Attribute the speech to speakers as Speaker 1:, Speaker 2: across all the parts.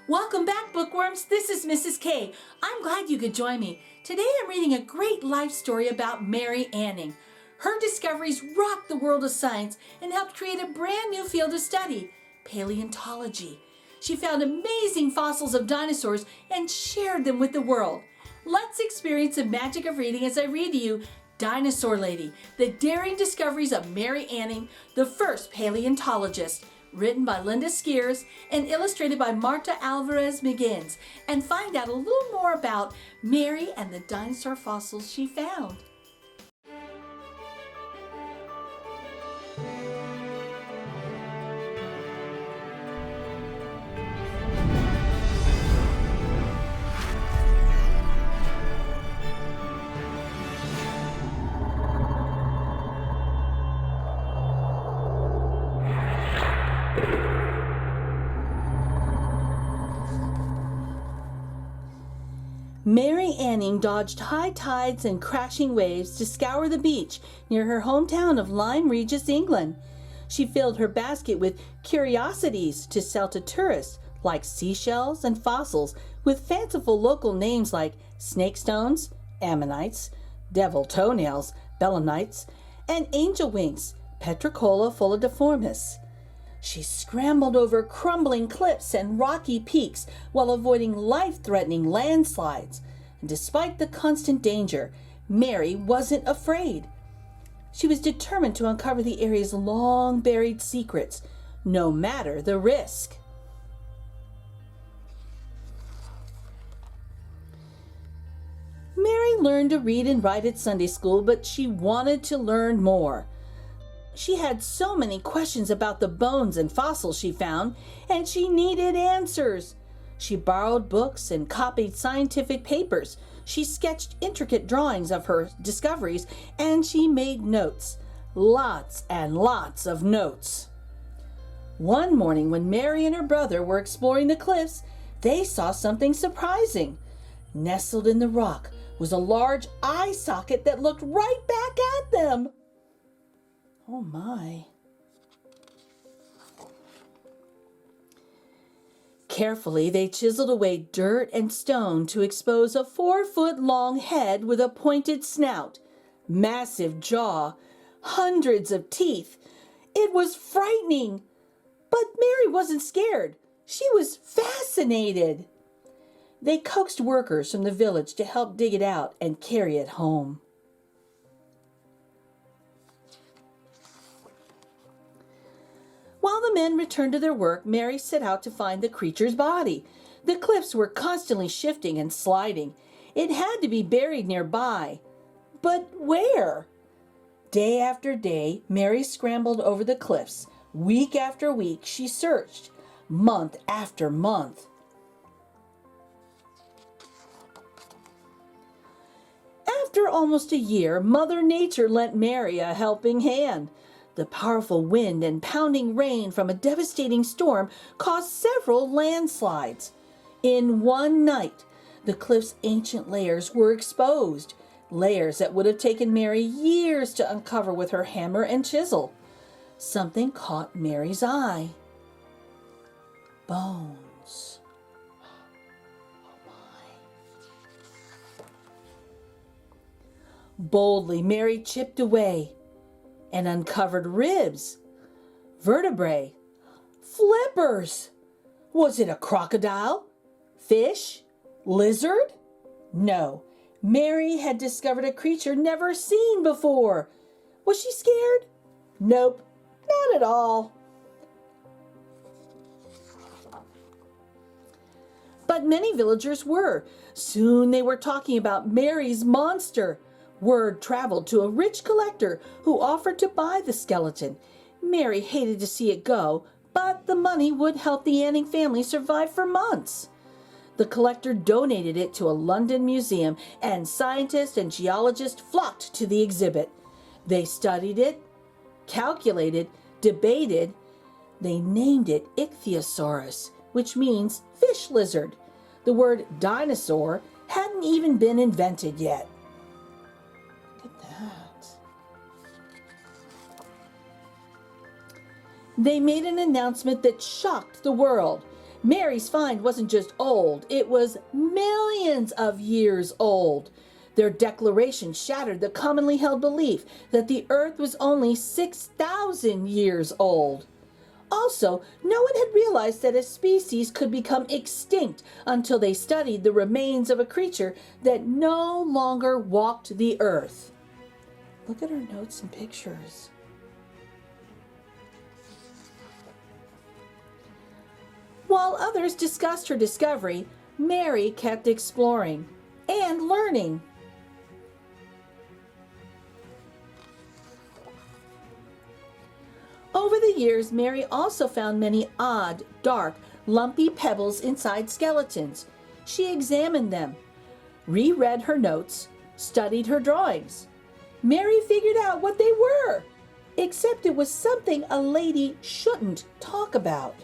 Speaker 1: Welcome back, bookworms. This is Mrs. K. I'm glad you could join me. Today I'm reading a great life story about Mary Anning. Her discoveries rocked the world of science and helped create a brand new field of study, paleontology. She found amazing fossils of dinosaurs and shared them with the world. Let's experience the magic of reading as I read to you Dinosaur Lady, the daring discoveries of Mary Anning, the first paleontologist, written by Linda Skeers and illustrated by Marta Álvarez Miguéns, and find out a little more about Mary and the dinosaur fossils she found. Mary Anning dodged high tides and crashing waves to scour the beach near her hometown of Lyme Regis, England. She filled her basket with curiosities to sell to tourists, like seashells and fossils with fanciful local names like snake stones, ammonites, devil toenails, belemnites, and angel wings, Petricola fulidiformis. She scrambled over crumbling cliffs and rocky peaks while avoiding life-threatening landslides. And despite the constant danger, Mary wasn't afraid. She was determined to uncover the area's long-buried secrets, no matter the risk. Mary learned to read and write at Sunday school, but she wanted to learn more. She had so many questions about the bones and fossils she found, and she needed answers. She borrowed books and copied scientific papers. She sketched intricate drawings of her discoveries, and she made notes. Lots and lots of notes. One morning when Mary and her brother were exploring the cliffs, they saw something surprising. Nestled in the rock was a large eye socket that looked right back at them. Oh my. Carefully, they chiseled away dirt and stone to expose a 4-foot-long head with a pointed snout, massive jaw, hundreds of teeth. It was frightening, but Mary wasn't scared. She was fascinated. They coaxed workers from the village to help dig it out and carry it home. While the men returned to their work, Mary set out to find the creature's body. The cliffs were constantly shifting and sliding. It had to be buried nearby. But where? Day after day, Mary scrambled over the cliffs. Week after week, she searched. Month after month. After almost a year, Mother Nature lent Mary a helping hand. The powerful wind and pounding rain from a devastating storm caused several landslides. In one night, the cliff's ancient layers were exposed, layers that would have taken Mary years to uncover with her hammer and chisel. Something caught Mary's eye. Bones. Oh my. Boldly, Mary chipped away and uncovered ribs, vertebrae, flippers. Was it a crocodile? Fish? Lizard? No, Mary had discovered a creature never seen before. Was she scared? Nope, not at all. But many villagers were. Soon they were talking about Mary's monster. Word traveled to a rich collector who offered to buy the skeleton. Mary hated to see it go, but the money would help the Anning family survive for months. The collector donated it to a London museum, and scientists and geologists flocked to the exhibit. They studied it, calculated, debated. They named it Ichthyosaurus, which means fish lizard. The word dinosaur hadn't even been invented yet. They made an announcement that shocked the world. Mary's find wasn't just old, it was millions of years old. Their declaration shattered the commonly held belief that the Earth was only 6,000 years old. Also, no one had realized that a species could become extinct until they studied the remains of a creature that no longer walked the Earth. Look at her notes and pictures. While others discussed her discovery, Mary kept exploring and learning. Over the years, Mary also found many odd, dark, lumpy pebbles inside skeletons. She examined them, reread her notes, studied her drawings. Mary figured out what they were, except it was something a lady shouldn't talk about.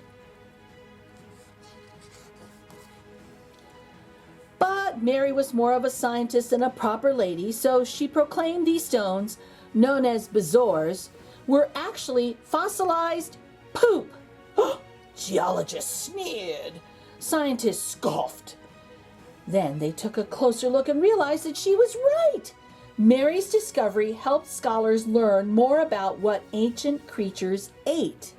Speaker 1: But Mary was more of a scientist than a proper lady, so she proclaimed these stones, known as bezoars, were actually fossilized poop. Geologists sneered. Scientists scoffed. Then they took a closer look and realized that she was right. Mary's discovery helped scholars learn more about what ancient creatures ate.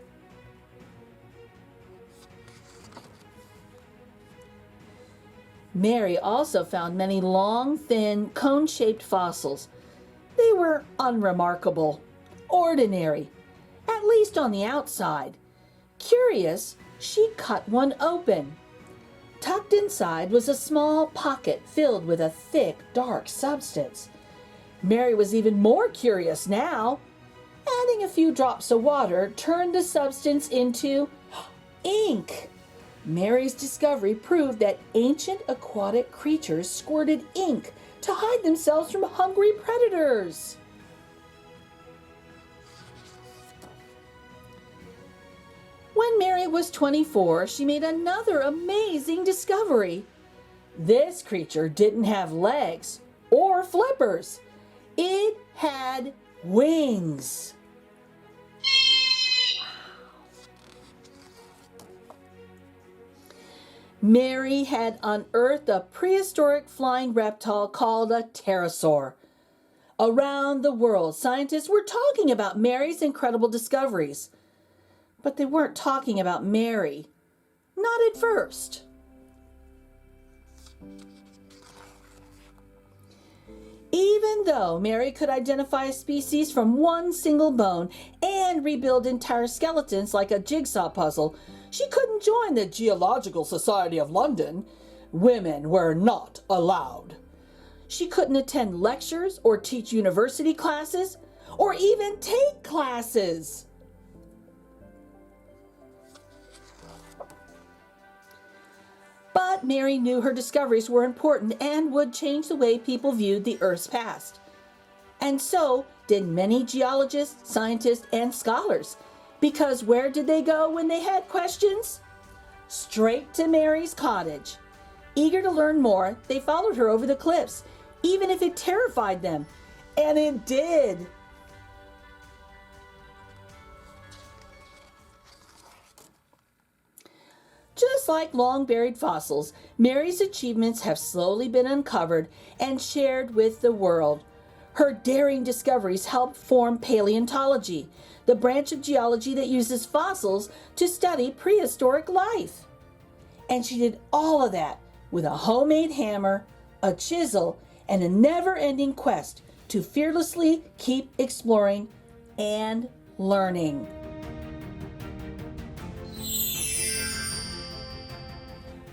Speaker 1: Mary also found many long, thin, cone-shaped fossils. They were unremarkable, ordinary, at least on the outside. Curious, she cut one open. Tucked inside was a small pocket filled with a thick, dark substance. Mary was even more curious now. Adding a few drops of water turned the substance into ink. Mary's discovery proved that ancient aquatic creatures squirted ink to hide themselves from hungry predators. When Mary was 24, she made another amazing discovery. This creature didn't have legs or flippers. It had wings. Mary had unearthed a prehistoric flying reptile called a pterosaur. Around the world, scientists were talking about Mary's incredible discoveries. But they weren't talking about Mary. Not at first. Even though Mary could identify a species from one single bone and rebuild entire skeletons like a jigsaw puzzle, she couldn't join the Geological Society of London. Women were not allowed. She couldn't attend lectures or teach university classes or even take classes. But Mary knew her discoveries were important and would change the way people viewed the Earth's past. And so did many geologists, scientists, and scholars. Because where did they go when they had questions? Straight to Mary's cottage. Eager to learn more, they followed her over the cliffs, even if it terrified them. And it did. Just like long-buried fossils, Mary's achievements have slowly been uncovered and shared with the world. Her daring discoveries helped form paleontology, the branch of geology that uses fossils to study prehistoric life. And she did all of that with a homemade hammer, a chisel, and a never-ending quest to fearlessly keep exploring and learning.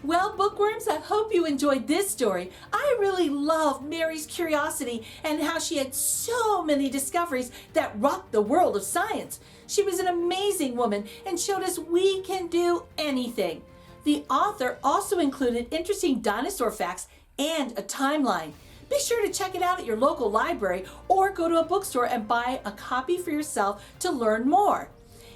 Speaker 1: Well, bookworms, I hope you enjoyed this story. I really love Mary's curiosity and how she had so many discoveries that rocked the world of science. She was an amazing woman and showed us we can do anything. The author also included interesting dinosaur facts and a timeline. Be sure to check it out at your local library or go to a bookstore and buy a copy for yourself to learn more.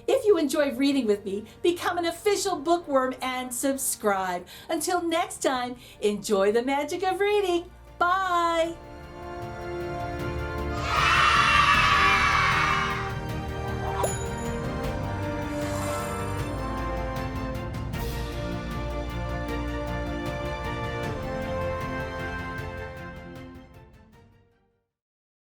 Speaker 1: If you enjoyed reading with me, become an official bookworm and subscribe. Until next time, enjoy the magic of reading. Bye!